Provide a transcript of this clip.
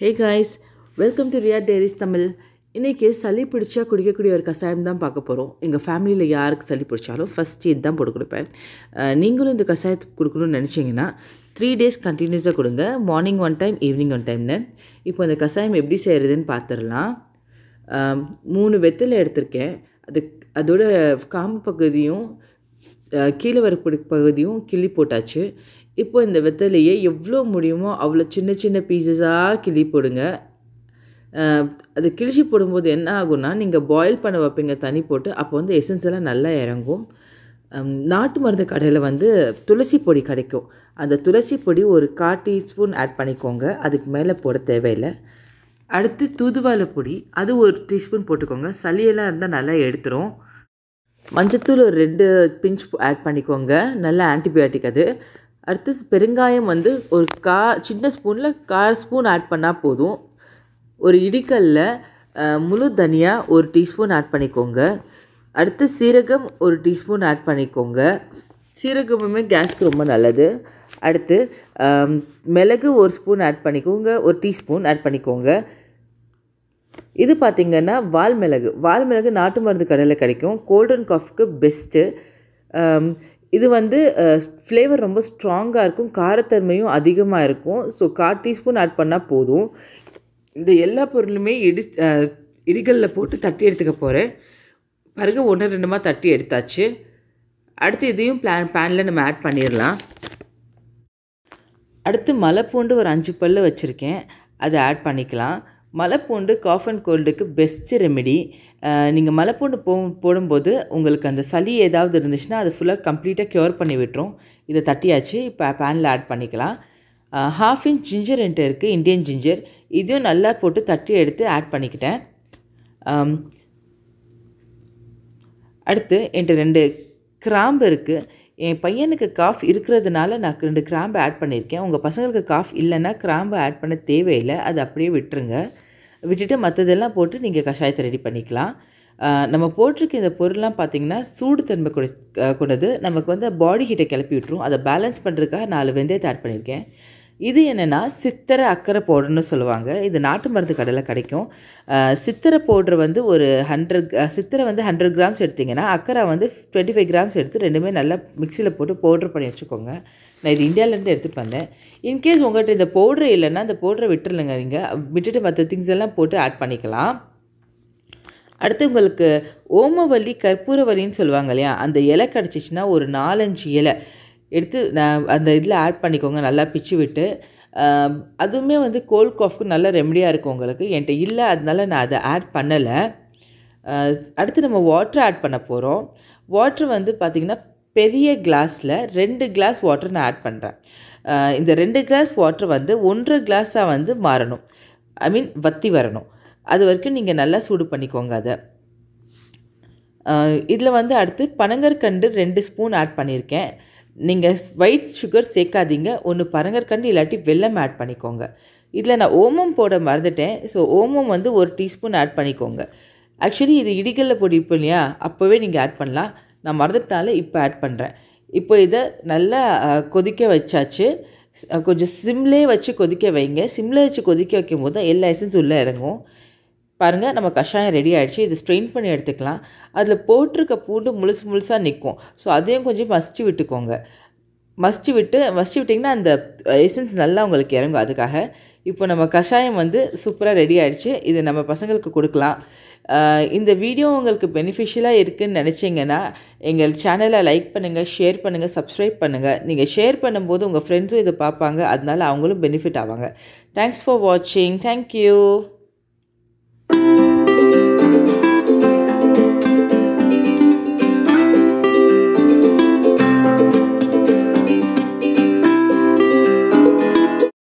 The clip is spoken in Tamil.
Hey guys, welcome to Ria Dairies Tamil. இன்றைக்கி சளி பிடிச்சா குடிக்கக்கூடிய ஒரு கஷாயம் தான் பார்க்க போகிறோம். எங்கள் ஃபேமிலியில் யாருக்கு சளி பிடிச்சாலும் ஃபஸ்ட்டு இது தான் போட்டு கொடுப்பேன். நீங்களும் இந்த கஷாயத்தை கொடுக்கணும்னு நினச்சிங்கன்னா 3 days கண்டினியூஸாக கொடுங்க. Morning 1 time, evening 1 timeன்னு. இப்போ இந்த கஷாயம் எப்படி செய்கிறதுன்னு பார்த்துடலாம். 3 வெத்தலை எடுத்திருக்கேன். அதோட காம்பு பகுதியும் கீழே வர பகுதியும் கிள்ளி போட்டாச்சு. இப்போ இந்த வெத்தலையை எவ்வளோ முடியுமோ அவ்வளோ சின்ன சின்ன பீசஸாக கிள்ளி போடுங்க. அது கிழிச்சி போடும்போது என்ன ஆகும்னா, நீங்கள் பாயில் பண்ண வைப்பீங்க தண்ணி போட்டு, அப்போ வந்து எசன்ஸ் எல்லாம் நல்லா இறங்கும். நாட்டு மருந்து கடையில் வந்து துளசி பொடி கிடைக்கும். அந்த துளசி பொடி ஒரு 1/4 teaspoon ஆட் பண்ணிக்கோங்க. அதுக்கு மேலே போட தேவையில்லை. அடுத்து தூதுவளை பொடி, அது 1 teaspoon போட்டுக்கோங்க. சளியெல்லாம் இருந்தால் நல்லா எடுத்துரும். மஞ்சத்தூள் ஒரு 2 pinch ஆட் பண்ணிக்கோங்க. நல்ல ஆன்டிபயோட்டிக் அது. அடுத்து பெருங்காயம் வந்து ஒரு சின்ன ஸ்பூனில் 1/4 ஸ்பூன் ஆட் பண்ணால் போதும். ஒரு இடிக்கல்ல முழு தனியா 1 teaspoon ஆட் பண்ணிக்கோங்க. அடுத்து சீரகம் 1 teaspoon ஆட் பண்ணிக்கோங்க. சீரகமுமே கேஸ்க்கு ரொம்ப நல்லது. அடுத்து மிளகு 1 ஸ்பூன் ஆட் பண்ணிக்கோங்க. 1 teaspoon ஆட் பண்ணிக்கோங்க. இது பார்த்திங்கன்னா வால்மிளகு நாட்டு மருந்து கடையில் கிடைக்கும். கோல்ட் அண்ட் காஃப்க்கு பெஸ்ட்டு. இது வந்து ஃப்ளேவர் ரொம்ப ஸ்ட்ராங்காக இருக்கும், காரத்தன்மையும் அதிகமாக இருக்கும். ஸோ 1/4 teaspoon ஆட் பண்ணால் போதும். இந்த எல்லா பொருளுமே இடிகளில் போட்டு தட்டி எடுத்துக்க போகிறேன். பிறகு 1-2 தட்டி எடுத்தாச்சு. அடுத்து இதையும் பேனில் நம்ம ஆட் பண்ணிடலாம். அடுத்து மலைப்பூண்டு ஒரு 5 பல்லு வச்சுருக்கேன், அதை ஆட் பண்ணிக்கலாம். மலைப்பூண்டு காஃப் அண்ட் கோல்டுக்கு பெஸ்ட்டு ரெமெடி. நீங்கள் மலைப்பூண்டு போடும்போது உங்களுக்கு அந்த சளி ஏதாவது இருந்துச்சுன்னா அது ஃபுல்லாக கம்ப்ளீட்டாக க்யூர் பண்ணி விட்டுரும். இதை தட்டியாச்சு. இப்போ பேனில் ஆட் பண்ணிக்கலாம். 1/2 inch ஜிஞ்சர் என்கிட்ட இருக்குது, இண்டியன் ஜிஞ்சர். இதையும் நல்லா போட்டு தட்டி எடுத்து ஆட் பண்ணிக்கிட்டேன். அடுத்து என்கிட்ட 2 கிராம்பு இருக்குது. என் பையனுக்கு காஃப் இருக்கிறதுனால நான் 2 கிராம்பு ஆட் பண்ணியிருக்கேன். உங்கள் பசங்களுக்கு காஃப் இல்லைன்னா கிராம்பு ஆட் பண்ண தேவையில்லை, அது அப்படியே விட்டுருங்க. விட்டுட்டு மற்றதெல்லாம் போட்டு நீங்கள் கஷாயத்தை ரெடி பண்ணிக்கலாம். நம்ம போட்டிருக்க இந்த பொருள்லாம் பார்த்திங்கன்னா சூடு தன்மை கொண்டது. நமக்கு வந்து பாடி ஹீட்டை கிளப்பி விட்டுரும். அதை பேலன்ஸ் பண்ணுறதுக்காக 4 வெந்தயத்தை ஆட் பண்ணியிருக்கேன். இது என்னென்னா சித்திரை அக்கறை பவுடர்னு சொல்லுவாங்க. இது நாட்டு மருந்து கடையில் கிடைக்கும். சித்திரை பவுட்ரு வந்து ஒரு 100 grams எடுத்திங்கன்னா அக்கறை வந்து 25 grams எடுத்து ரெண்டுமே நல்லா மிக்சியில் போட்டு பவுட்ரு பண்ணி வச்சுக்கோங்க. நான் இது இந்தியாவிலேருந்து எடுத்துகிட்டு வந்தேன். இன்கேஸ் உங்கள்கிட்ட இந்த பவுட்ரு இல்லைன்னா இந்த பவுட்ரை விட்டுருங்க. நீங்கள் விட்டுட்டு மற்ற திங்ஸ் எல்லாம் போட்டு ஆட் பண்ணிக்கலாம். அடுத்து உங்களுக்கு ஓமவல்லி கற்பூரவல்லின்னு சொல்லுவாங்க இல்லையா, அந்த இலை கிடச்சிச்சின்னா ஒரு 4-5 இலை எடுத்து அந்த இதில் ஆட் பண்ணிக்கோங்க, நல்லா பிச்சு விட்டு. அதுவுமே வந்து கோல்ட் காஃப்க்கு நல்ல ரெமடியாக இருக்கும் உங்களுக்கு. என்கிட்ட இல்லை, அதனால நான் அதை ஆட் பண்ணலை. அடுத்து நம்ம வாட்டர் ஆட் பண்ண போகிறோம். வாட்ரு வந்து பார்த்திங்கன்னா பெரிய கிளாஸில் 2 glass வாட்டர் நான் ஆட் பண்ணுறேன். இந்த 2 glass வாட்டர் வந்து 1.5 glass வந்து மாறணும், வற்றி வரணும். அது வரைக்கும் நீங்கள் நல்லா சூடு பண்ணிக்கோங்க. அதை இதில் வந்து அடுத்து பனங்கற்கண்டு 2 ஸ்பூன் ஆட் பண்ணியிருக்கேன். நீங்கள் ஒயிட் சுகர் சேர்க்காதீங்க. ஒன்று பனங்கற்கண்டு இல்லாட்டி வெல்லம் ஆட் பண்ணிக்கோங்க. இதில் நான் ஓமம் போட மறந்துட்டேன். ஸோ ஓமம் வந்து 1 teaspoon ஆட் பண்ணிக்கோங்க. ஆக்சுவலி இது இடிகளில் பொடிப்போம் இல்லையா, அப்போவே நீங்கள் ஆட் பண்ணலாம். நான் மறந்துட்டால இப்போ ஆட் பண்ணுறேன். இப்போ இதை நல்லா கொதிக்க வச்சாச்சு. கொஞ்சம் சிம்லே வச்சு கொதிக்க வைங்க. சிம்மில் வச்சு கொதிக்க வைக்கும் போது தான் எல்லா எசன்ஸ் உள்ளே இறங்கும். பாருங்கள், நம்ம கஷாயம் ரெடி ஆகிடுச்சு. இது ஸ்ட்ரெயின் பண்ணி எடுத்துக்கலாம். அதில் போட்டிருக்க பூண்டு முழுசாக நிற்கும். ஸோ அதையும் கொஞ்சம் மசிச்சு விட்டுக்கோங்க. மசிச்சு விட்டிங்கன்னா அந்த எசன்ஸ் நல்லா உங்களுக்கு இறங்கும். அதுக்காக இப்போ நம்ம கஷாயம் வந்து சூப்பராக ரெடி ஆகிடுச்சு. இது நம்ம பசங்களுக்கு கொடுக்கலாம். இந்த வீடியோ உங்களுக்கு பெனிஃபிஷியலாக இருக்குதுன்னு நினச்சிங்கன்னா எங்கள் சேனலை லைக் பண்ணுங்கள், ஷேர் பண்ணுங்கள், சப்ஸ்கிரைப் பண்ணுங்கள். நீங்கள் ஷேர் பண்ணும்போது உங்கள் ஃப்ரெண்ட்ஸும் இதை பார்ப்பாங்க, அதனால அவங்களும் பெனிஃபிட் ஆவாங்க. தேங்க்ஸ் ஃபார் வாட்சிங். தேங்க்யூ.